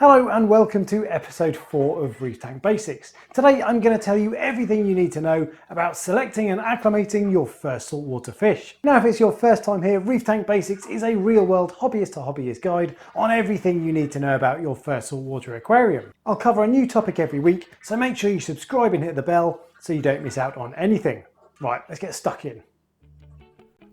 Hello and welcome to episode 4 of Reef Tank Basics. Today I'm going to tell you everything you need to know about selecting and acclimating your first saltwater fish. Now if it's your first time here, Reef Tank Basics is a real world hobbyist to hobbyist guide on everything you need to know about your first saltwater aquarium. I'll cover a new topic every week, so make sure you subscribe and hit the bell so you don't miss out on anything. Right, let's get stuck in.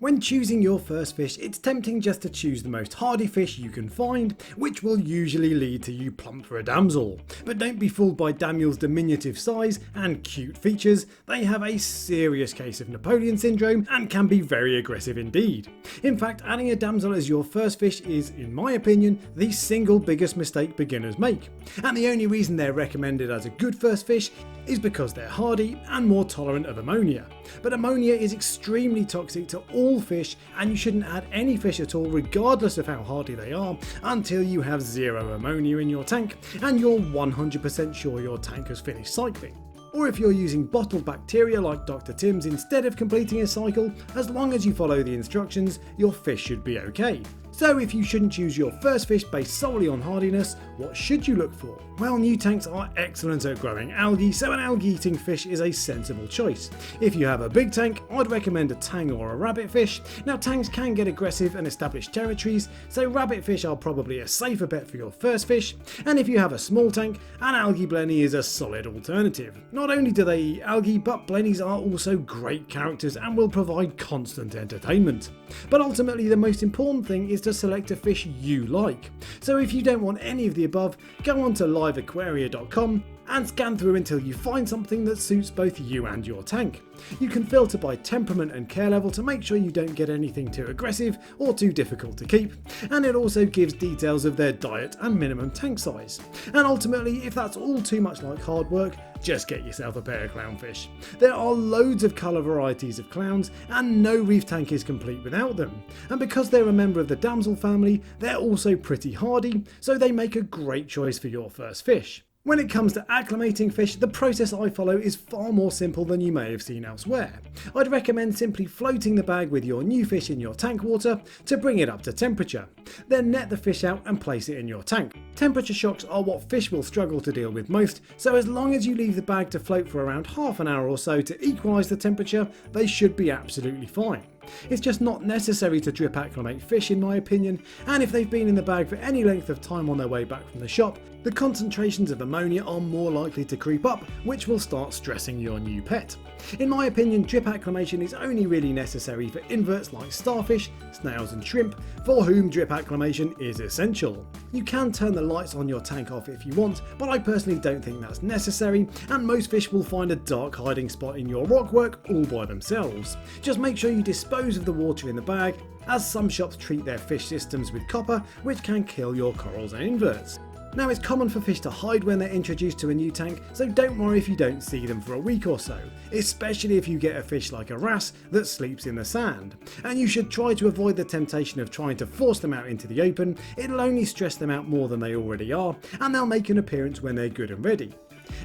When choosing your first fish, it's tempting just to choose the most hardy fish you can find, which will usually lead to you plump for a damsel. But don't be fooled by Daniel's diminutive size and cute features. They have a serious case of Napoleon syndrome and can be very aggressive indeed. In fact, adding a damsel as your first fish is, in my opinion, the single biggest mistake beginners make. And the only reason they're recommended as a good first fish is because they're hardy and more tolerant of ammonia. But ammonia is extremely toxic to all fish, and you shouldn't add any fish at all regardless of how hardy they are until you have zero ammonia in your tank and you're 100% sure your tank has finished cycling. Or if you're using bottled bacteria like Dr. Tim's instead of completing a cycle, as long as you follow the instructions, your fish should be okay. So if you shouldn't choose your first fish based solely on hardiness, what should you look for? Well, new tanks are excellent at growing algae, so an algae eating fish is a sensible choice. If you have a big tank, I'd recommend a tang or a rabbitfish. Now tangs can get aggressive and establish territories, so rabbitfish are probably a safer bet for your first fish. And if you have a small tank, an algae blenny is a solid alternative. Not only do they eat algae, but blennies are also great characters and will provide constant entertainment. But ultimately the most important thing is to select a fish you like. So if you don't want any of the above, go on to liveaquaria.com and scan through until you find something that suits both you and your tank. You can filter by temperament and care level to make sure you don't get anything too aggressive or too difficult to keep, and it also gives details of their diet and minimum tank size. And ultimately, if that's all too much like hard work, just get yourself a pair of clownfish. There are loads of colour varieties of clowns, and no reef tank is complete without them. And because they're a member of the damsel family, they're also pretty hardy, so they make a great choice for your first fish. When it comes to acclimating fish, the process I follow is far more simple than you may have seen elsewhere. I'd recommend simply floating the bag with your new fish in your tank water to bring it up to temperature. Then net the fish out and place it in your tank. Temperature shocks are what fish will struggle to deal with most, so as long as you leave the bag to float for around half an hour or so to equalise the temperature, they should be absolutely fine. It's just not necessary to drip acclimate fish in my opinion, and if they've been in the bag for any length of time on their way back from the shop, the concentrations of ammonia are more likely to creep up, which will start stressing your new pet. In my opinion, drip acclimation is only really necessary for inverts like starfish, snails and shrimp, for whom drip acclimation is essential. You can turn the lights on your tank off if you want, but I personally don't think that's necessary, and most fish will find a dark hiding spot in your rockwork all by themselves. Just make sure you dispose of the water in the bag, as some shops treat their fish systems with copper, which can kill your corals and inverts. Now it's common for fish to hide when they're introduced to a new tank, so don't worry if you don't see them for a week or so, especially if you get a fish like a wrasse that sleeps in the sand. And you should try to avoid the temptation of trying to force them out into the open. It'll only stress them out more than they already are, and they'll make an appearance when they're good and ready.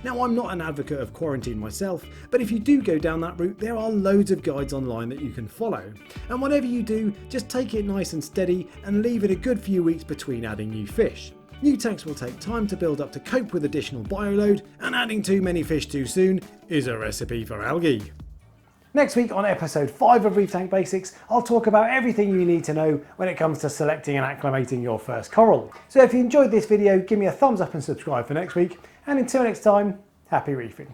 Now I'm not an advocate of quarantine myself, but if you do go down that route, there are loads of guides online that you can follow. And whatever you do, just take it nice and steady and leave it a good few weeks between adding new fish. New tanks will take time to build up to cope with additional bioload, and adding too many fish too soon is a recipe for algae. Next week on episode 5 of Reef Tank Basics, I'll talk about everything you need to know when it comes to selecting and acclimating your first coral. So if you enjoyed this video, give me a thumbs up and subscribe for next week, and until next time, happy reefing.